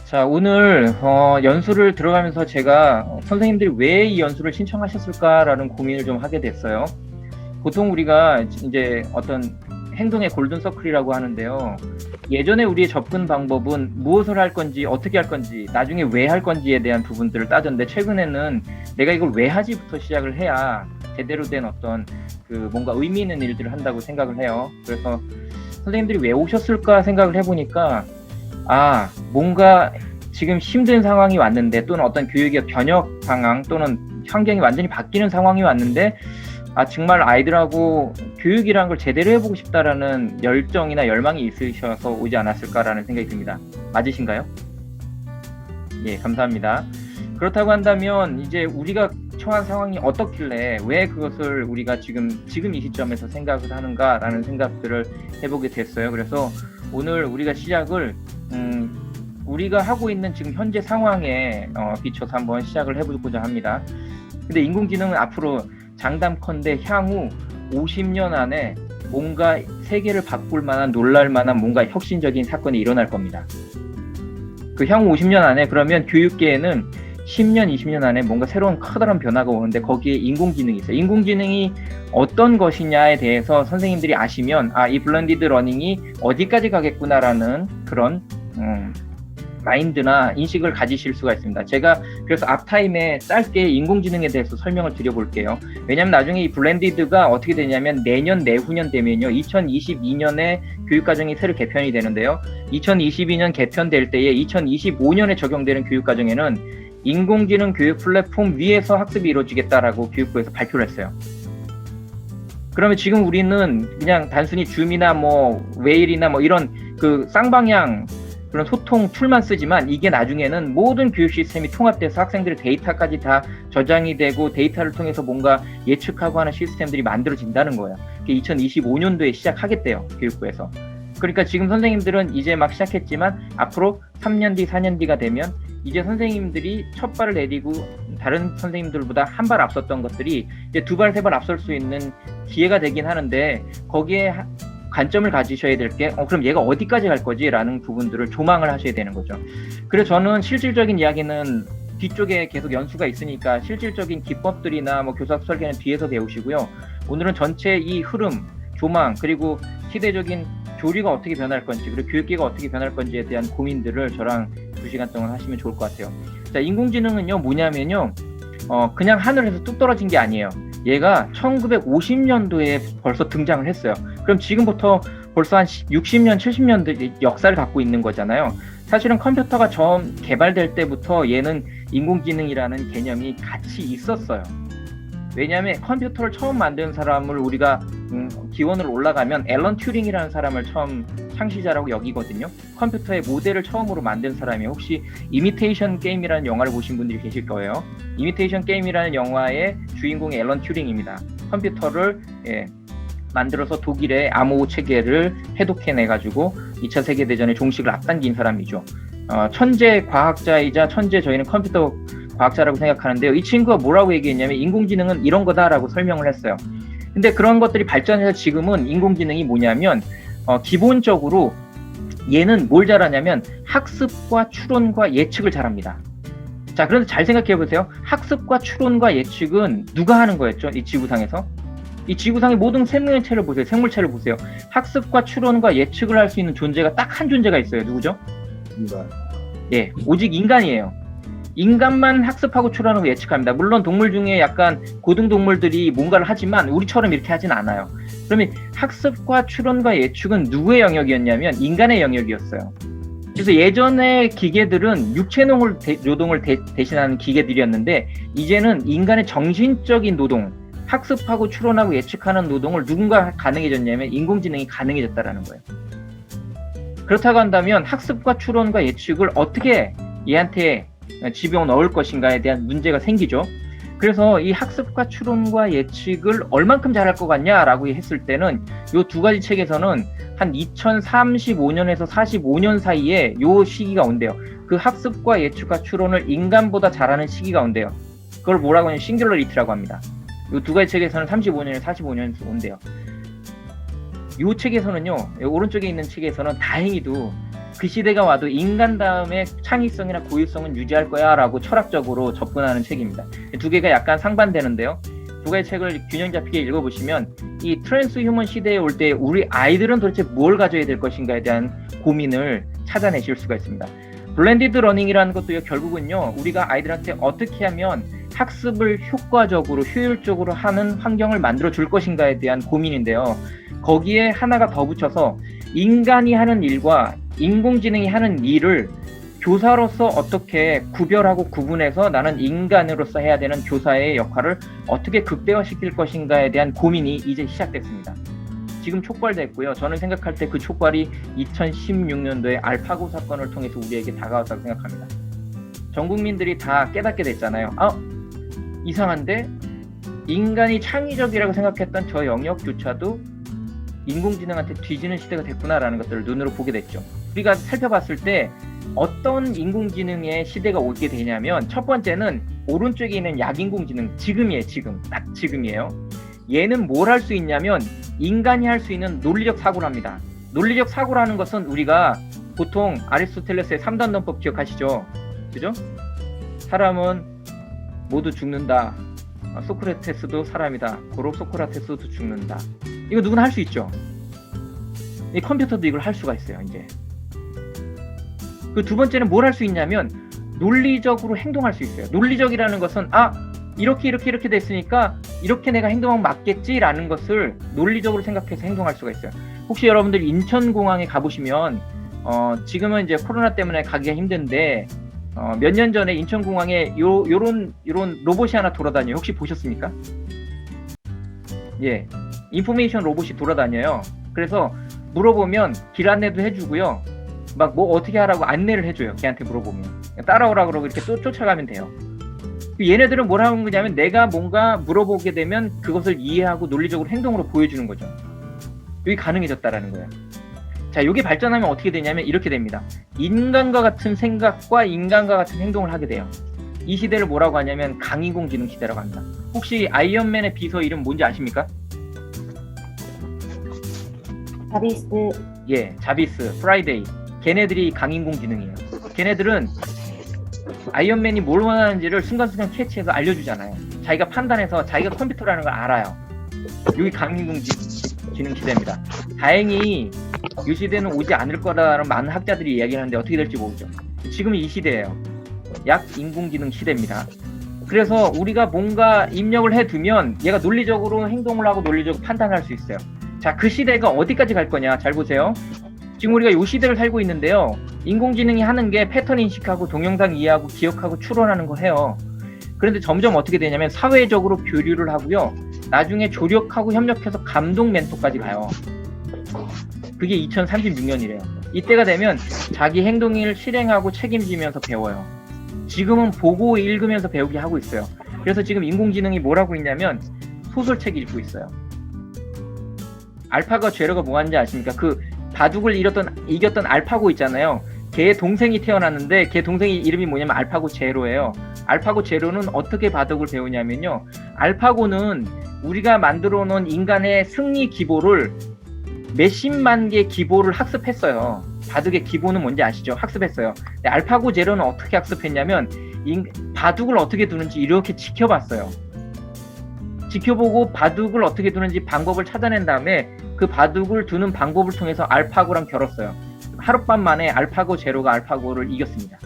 자, 오늘 연수를 들어가면서 제가 선생님들이 왜 이 연수를 신청하셨을까라는 고민을 좀 하게 됐어요. 보통 우리가 이제 어떤 행동의 골든서클이라고 하는데요. 예전에 우리의 접근 방법은 무엇을 할 건지, 어떻게 할 건지, 나중에 왜 할 건지에 대한 부분들을 따졌는데, 최근에는 내가 이걸 왜 하지부터 시작을 해야 제대로 된 어떤 뭔가 의미 있는 일들을 한다고 생각을 해요. 그래서 선생님들이 왜 오셨을까 생각을 해보니까, 뭔가 지금 힘든 상황이 왔는데, 또는 어떤 교육의 변혁 상황 또는 환경이 완전히 바뀌는 상황이 왔는데, 정말 아이들하고 교육이라는 걸 제대로 해보고 싶다라는 열정이나 열망이 있으셔서 오지 않았을까라는 생각이 듭니다. 맞으신가요? 예, 감사합니다. 그렇다고 한다면 이제 우리가 처한 상황이 어떻길래 왜 그것을 우리가 지금 이 시점에서 생각을 하는가라는 생각들을 해보게 됐어요. 그래서 오늘 우리가 시작을 우리가 하고 있는 지금 현재 상황에 비춰서 한번 시작을 해보고자 합니다. 근데 인공지능은 앞으로 장담컨대 향후 50년 안에 뭔가 세계를 바꿀 만한, 놀랄 만한 뭔가 혁신적인 사건이 일어날 겁니다. 그 향후 50년 안에 그러면 교육계에는 10년, 20년 안에 뭔가 새로운 커다란 변화가 오는데 거기에 인공지능이 있어요. 인공지능이 어떤 것이냐에 대해서 선생님들이 아시면 이 블렌디드 러닝이 어디까지 가겠구나라는 그런 마인드나 인식을 가지실 수가 있습니다. 제가 그래서 앞타임에 짧게 인공지능에 대해서 설명을 드려볼게요. 왜냐하면 나중에 이 블렌디드가 어떻게 되냐면 내년, 내후년 되면요. 2022년에 교육과정이 새로 개편이 되는데요. 2022년 개편될 때에 2025년에 적용되는 교육과정에는 인공지능 교육 플랫폼 위에서 학습이 이루어지겠다라고 교육부에서 발표를 했어요. 그러면 지금 우리는 그냥 단순히 줌이나 웨일이나 이런 쌍방향 그런 소통 툴만 쓰지만 이게 나중에는 모든 교육 시스템이 통합돼서 학생들의 데이터까지 다 저장이 되고 데이터를 통해서 뭔가 예측하고 하는 시스템들이 만들어진다는 거예요. 그게 2025년도에 시작하겠대요, 교육부에서. 그러니까 지금 선생님들은 이제 막 시작했지만 앞으로 3년 뒤, 4년 뒤가 되면 이제 선생님들이 첫 발을 내디고 다른 선생님들보다 한 발 앞섰던 것들이 이제 두 발, 세 발 앞설 수 있는 기회가 되긴 하는데 거기에 관점을 가지셔야 될 게 그럼 얘가 어디까지 갈 거지? 라는 부분들을 조망을 하셔야 되는 거죠. 그래서 저는 실질적인 이야기는 뒤쪽에 계속 연수가 있으니까 실질적인 기법들이나 교사학 설계는 뒤에서 배우시고요. 오늘은 전체 이 흐름, 조망, 그리고 시대적인 교리가 어떻게 변할 건지 그리고 교육계가 어떻게 변할 건지에 대한 고민들을 저랑 2시간 동안 하시면 좋을 것 같아요. 자, 인공지능은요 뭐냐면요 그냥 하늘에서 뚝 떨어진 게 아니에요. 얘가 1950년도에 벌써 등장을 했어요. 그럼 지금부터 벌써 한 60년, 70년 역사를 갖고 있는 거잖아요. 사실은 컴퓨터가 처음 개발될 때부터 얘는 인공지능이라는 개념이 같이 있었어요. 왜냐하면 컴퓨터를 처음 만든 사람을 우리가 기원을 올라가면 앨런 튜링이라는 사람을 처음 창시자라고 여기거든요. 컴퓨터의 모델을 처음으로 만든 사람이 혹시 이미테이션 게임이라는 영화를 보신 분들이 계실 거예요. 이미테이션 게임이라는 영화의 주인공이 앨런 튜링입니다. 컴퓨터를 만들어서 독일의 암호 체계를 해독해내가지고 2차 세계대전의 종식을 앞당긴 사람이죠. 천재 과학자이자 저희는 컴퓨터 과학자라고 생각하는데요. 이 친구가 뭐라고 얘기했냐면 인공지능은 이런 거다라고 설명을 했어요. 근데 그런 것들이 발전해서 지금은 인공지능이 뭐냐면 기본적으로 얘는 뭘 잘하냐면 학습과 추론과 예측을 잘합니다. 자, 그런데 잘 생각해 보세요. 학습과 추론과 예측은 누가 하는 거였죠? 이 지구상에서? 이 지구상의 모든 생명체를 보세요. 생물체를 보세요. 학습과 추론과 예측을 할 수 있는 존재가 딱 한 존재가 있어요. 누구죠? 인간. 예, 오직 인간이에요. 인간만 학습하고 추론하고 예측합니다. 물론 동물 중에 약간 고등동물들이 뭔가를 하지만 우리처럼 이렇게 하진 않아요. 그러면 학습과 추론과 예측은 누구의 영역이었냐면 인간의 영역이었어요. 그래서 예전의 기계들은 육체 노동을 대신하는 기계들이었는데 이제는 인간의 정신적인 노동, 학습하고 추론하고 예측하는 노동을 누군가 가능해졌냐면 인공지능이 가능해졌다라는 거예요. 그렇다고 한다면 학습과 추론과 예측을 어떻게 얘한테 집어 넣을 것인가에 대한 문제가 생기죠. 그래서 이 학습과 추론과 예측을 얼만큼 잘할 것 같냐라고 했을 때는 이 두 가지 책에서는 한 2035년에서 45년 사이에 이 시기가 온대요. 그 학습과 예측과 추론을 인간보다 잘하는 시기가 온대요. 그걸 뭐라고 하냐면 싱귤러리티라고 합니다. 이 두 가지 책에서는 35년에 45년 온대요. 이 책에서는요, 오른쪽에 있는 책에서는 다행히도 그 시대가 와도 인간 다음에 창의성이나 고유성은 유지할 거야 라고 철학적으로 접근하는 책입니다. 두 개가 약간 상반되는데요. 두 가지 책을 균형 잡히게 읽어보시면 이 트랜스 휴먼 시대에 올 때 우리 아이들은 도대체 뭘 가져야 될 것인가에 대한 고민을 찾아내실 수가 있습니다. 블렌디드 러닝이라는 것도 결국은요, 우리가 아이들한테 어떻게 하면 학습을 효과적으로 효율적으로 하는 환경을 만들어 줄 것인가에 대한 고민인데요. 거기에 하나가 더 붙여서 인간이 하는 일과 인공지능이 하는 일을 교사로서 어떻게 구별하고 구분해서 나는 인간으로서 해야 되는 교사의 역할을 어떻게 극대화시킬 것인가에 대한 고민이 이제 시작됐습니다. 지금 촉발됐고요. 저는 생각할 때 그 촉발이 2016년도에 알파고 사건을 통해서 우리에게 다가왔다고 생각합니다. 전 국민들이 다 깨닫게 됐잖아요. 이상한데 인간이 창의적이라고 생각했던 저 영역조차도 인공지능한테 뒤지는 시대가 됐구나라는 것들을 눈으로 보게 됐죠. 우리가 살펴봤을 때 어떤 인공지능의 시대가 오게 되냐면, 첫 번째는 오른쪽에 있는 약인공지능, 지금이에요. 딱 지금이에요. 얘는 뭘 할 수 있냐면 인간이 할 수 있는 논리적 사고를 합니다. 논리적 사고라는 것은 우리가 보통 아리스토텔레스의 3단론법 기억하시죠? 그죠? 사람은 모두 죽는다. 소크라테스도 사람이다. 고로 소크라테스도 죽는다. 이거 누구나 할 수 있죠. 이 컴퓨터도 이걸 할 수가 있어요. 이제 그 두 번째는 뭘 할 수 있냐면 논리적으로 행동할 수 있어요. 논리적이라는 것은 이렇게 됐으니까 이렇게 내가 행동하면 맞겠지라는 것을 논리적으로 생각해서 행동할 수가 있어요. 혹시 여러분들 인천공항에 가보시면 지금은 이제 코로나 때문에 가기가 힘든데 몇 년 전에 인천공항에 요런 로봇이 하나 돌아다녀요. 혹시 보셨습니까? 예, 인포메이션 로봇이 돌아다녀요. 그래서 물어보면 길 안내도 해주고요. 막 뭐 어떻게 하라고 안내를 해줘요. 걔한테 물어보면 따라오라 그러고 이렇게 쫓아가면 돼요. 얘네들은 뭘 하는 거냐면 내가 뭔가 물어보게 되면 그것을 이해하고 논리적으로 행동으로 보여주는 거죠. 이게 가능해졌다라는 거예요. 자, 이게 발전하면 어떻게 되냐면 이렇게 됩니다. 인간과 같은 생각과 인간과 같은 행동을 하게 돼요. 이 시대를 뭐라고 하냐면 강인공지능 시대라고 합니다. 혹시 아이언맨의 비서 이름 뭔지 아십니까? 자비스. 예, 자비스, 프라이데이. 걔네들이 강인공지능이에요. 걔네들은 아이언맨이 뭘 원하는지를 순간순간 캐치해서 알려주잖아요. 자기가 판단해서 자기가 컴퓨터라는 걸 알아요. 여기 강인공지능 시대입니다. 다행히 이 시대는 오지 않을 거라는 많은 학자들이 이야기하는데 어떻게 될지 모르죠. 지금 이 시대예요. 약 인공지능 시대입니다. 그래서 우리가 뭔가 입력을 해두면 얘가 논리적으로 행동을 하고 논리적으로 판단할 수 있어요. 자, 그 시대가 어디까지 갈 거냐? 잘 보세요. 지금 우리가 이 시대를 살고 있는데요. 인공지능이 하는 게 패턴 인식하고 동영상 이해하고 기억하고 추론하는 거 해요. 그런데 점점 어떻게 되냐면 사회적으로 교류를 하고요. 나중에 조력하고 협력해서 감동 멘토까지 가요. 그게 2036년이래요. 이때가 되면 자기 행동을 실행하고 책임지면서 배워요. 지금은 보고 읽으면서 배우게 하고 있어요. 그래서 지금 인공지능이 뭘 하고 있냐면 소설책 읽고 있어요. 알파고 제로가 뭐 하는지 아십니까? 그 바둑을 이겼던 알파고 있잖아요. 걔 동생이 태어났는데 걔 동생이 이름이 뭐냐면 알파고 제로예요. 알파고 제로는 어떻게 바둑을 배우냐면요. 알파고는 우리가 만들어 놓은 인간의 승리 기보를 몇십만 개 기보를 학습했어요. 바둑의 기보는 뭔지 아시죠? 학습했어요. 근데 알파고 제로는 어떻게 학습했냐면 바둑을 어떻게 두는지 이렇게 지켜봤어요. 지켜보고 바둑을 어떻게 두는지 방법을 찾아낸 다음에 그 바둑을 두는 방법을 통해서 알파고랑 겨뤘어요. 하룻밤 만에 알파고 제로가 알파고를 이겼습니다.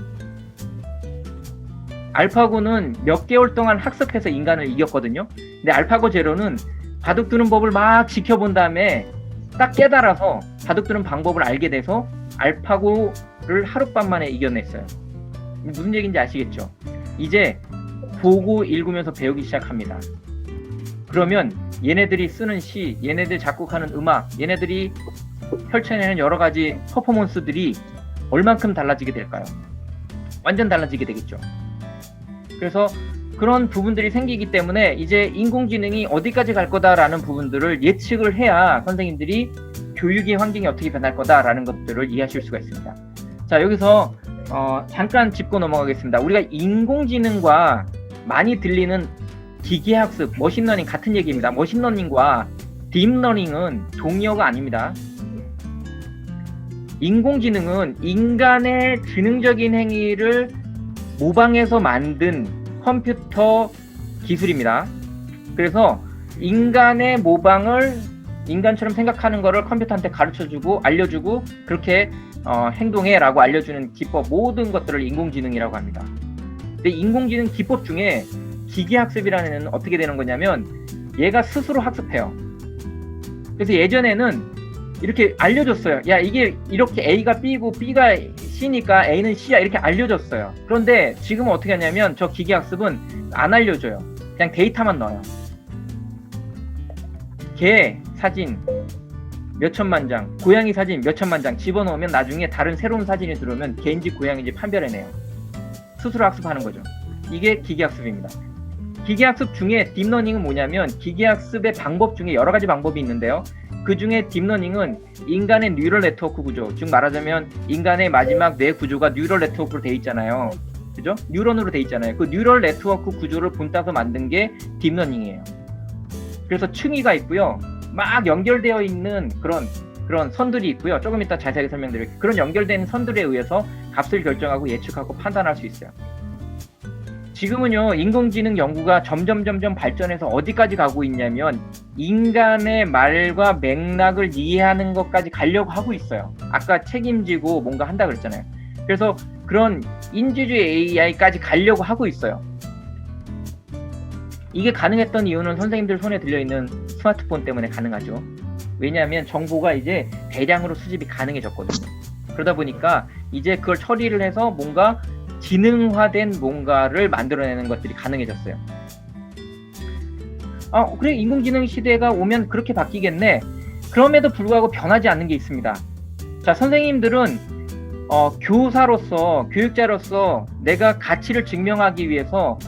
알파고는 몇 개월 동안 학습해서 인간을 이겼거든요. 근데 알파고 제로는 바둑 두는 법을 막 지켜본 다음에 딱 깨달아서 바둑 두는 방법을 알게 돼서 알파고를 하룻밤 만에 이겨냈어요. 무슨 얘기인지 아시겠죠? 이제 보고 읽으면서 배우기 시작합니다. 그러면 얘네들이 쓰는 시, 얘네들 작곡하는 음악, 얘네들이 펼쳐내는 여러 가지 퍼포먼스들이 얼만큼 달라지게 될까요? 완전 달라지게 되겠죠. 그래서 그런 부분들이 생기기 때문에 이제 인공지능이 어디까지 갈 거다라는 부분들을 예측을 해야 선생님들이 교육의 환경이 어떻게 변할 거다라는 것들을 이해하실 수가 있습니다. 자, 여기서 잠깐 짚고 넘어가겠습니다. 우리가 인공지능과 많이 들리는 기계학습, 머신러닝 같은 얘기입니다. 머신러닝과 딥러닝은 동의어가 아닙니다. 인공지능은 인간의 지능적인 행위를 모방해서 만든 컴퓨터 기술입니다. 그래서 인간의 모방을 인간처럼 생각하는 거를 컴퓨터한테 가르쳐주고 알려주고 그렇게 행동해라고 알려주는 기법, 모든 것들을 인공지능이라고 합니다. 근데 인공지능 기법 중에 기계학습이라는 애는 어떻게 되는 거냐면 얘가 스스로 학습해요. 그래서 예전에는 이렇게 알려줬어요. 야, 이게 이렇게 A가 B고 B가 C니까 A는 C야, 이렇게 알려줬어요. 그런데 지금은 어떻게 하냐면 저 기계학습은 안 알려줘요. 그냥 데이터만 넣어요. 개 사진 몇천만 장, 고양이 사진 몇천만 장 집어넣으면 나중에 다른 새로운 사진이 들어오면 개인지 고양이인지 판별해내요. 스스로 학습하는 거죠. 이게 기계학습입니다. 기계학습 중에 딥러닝은 뭐냐면 기계학습의 방법 중에 여러 가지 방법이 있는데요. 그 중에 딥러닝은 인간의 뉴럴 네트워크 구조, 즉 말하자면 인간의 마지막 뇌 구조가 뉴럴 네트워크로 돼 있잖아요. 그죠? 뉴런으로 돼 있잖아요. 그 뉴럴 네트워크 구조를 본따서 만든 게 딥러닝이에요. 그래서 층위가 있고요. 막 연결되어 있는 그런 선들이 있고요. 조금 이따 자세하게 설명드릴게요. 그런 연결된 선들에 의해서 값을 결정하고 예측하고 판단할 수 있어요. 지금은요, 인공지능 연구가 점점 발전해서 어디까지 가고 있냐면 인간의 말과 맥락을 이해하는 것까지 가려고 하고 있어요. 아까 책임지고 뭔가 한다 그랬잖아요. 그래서 그런 인지주의 AI까지 가려고 하고 있어요. 이게 가능했던 이유는 선생님들 손에 들려있는 스마트폰 때문에 가능하죠. 왜냐하면 정보가 이제 대량으로 수집이 가능해졌거든요. 그러다 보니까 이제 그걸 처리를 해서 뭔가 지능화된 뭔가를 만들어내는 것들이 가능해졌어요. 그래, 인공지능 시대가 오면 그렇게 바뀌겠네. 그럼에도 불구하고 변하지 않는 게 있습니다. 자, 선생님들은 교사로서, 교육자로서 내가 가치를 증명하기 위해서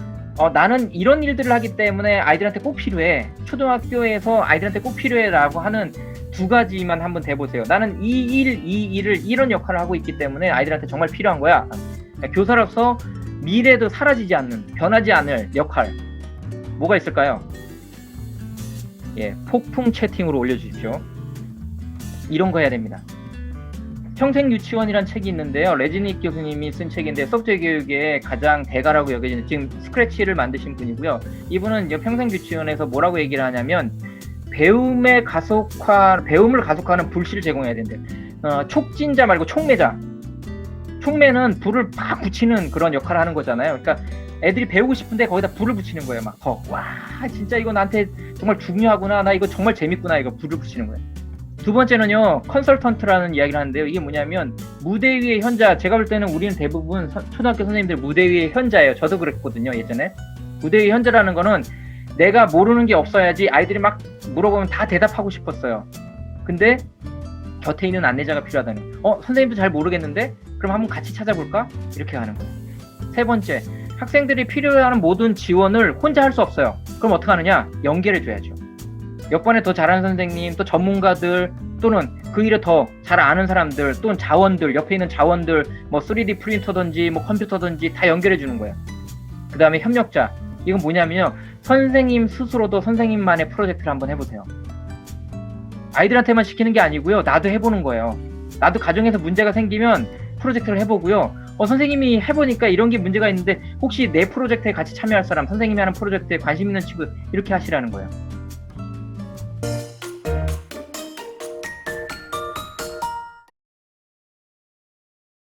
나는 이런 일들을 하기 때문에 아이들한테 꼭 필요해. 초등학교에서 아이들한테 꼭 필요해 라고 하는 두 가지만 한번 대보세요. 나는 이 일을 이런 역할을 하고 있기 때문에 아이들한테 정말 필요한 거야. 교사로서 미래도 사라지지 않는, 변하지 않을 역할 뭐가 있을까요? 예, 폭풍 채팅으로 올려주십시오. 이런 거 해야 됩니다. 평생유치원이란 책이 있는데요. 레지닉 교수님이 쓴 책인데 소프트웨어 교육의 가장 대가라고 여겨지는, 지금 스크래치를 만드신 분이고요. 이분은 평생유치원에서 뭐라고 얘기를 하냐면 배움을 가속화하는 불씨를 제공해야 된대. 촉진자 말고 촉매자. 촉매는 불을 막 붙이는 그런 역할을 하는 거잖아요. 그러니까 애들이 배우고 싶은데 거기다 불을 붙이는 거예요. 막 와, 진짜 이거 나한테 정말 중요하구나, 나 이거 정말 재밌구나, 이거 불을 붙이는 거예요. 두 번째는요, 컨설턴트라는 이야기를 하는데요. 이게 뭐냐면 무대 위의 현자. 제가 볼 때는 우리는 대부분 초등학교 선생님들 무대 위의 현자예요. 저도 그랬거든요, 예전에. 무대 위의 현자라는 거는 내가 모르는 게 없어야지 아이들이 막 물어보면 다 대답하고 싶었어요. 근데 곁에 있는 안내자가 필요하다니. 선생님도 잘 모르겠는데 그럼 한번 같이 찾아볼까? 이렇게 하는 거예요. 세 번째, 학생들이 필요한 모든 지원을 혼자 할 수 없어요. 그럼 어떻게 하느냐? 연결해 줘야죠. 옆반에 더 잘하는 선생님, 또 전문가들, 또는 그 일을 더 잘 아는 사람들, 또는 자원들, 옆에 있는 자원들, 뭐 3D 프린터든지 뭐 컴퓨터든지 다 연결해 주는 거예요. 그 다음에 협력자. 이건 뭐냐면요, 선생님 스스로도 선생님만의 프로젝트를 한번 해보세요. 아이들한테만 시키는 게 아니고요, 나도 해보는 거예요. 나도 가정에서 문제가 생기면 프로젝트를 해보고요. 선생님이 해보니까 이런 게 문제가 있는데 혹시 내 프로젝트에 같이 참여할 사람, 선생님이 하는 프로젝트에 관심 있는 친구, 이렇게 하시라는 거예요.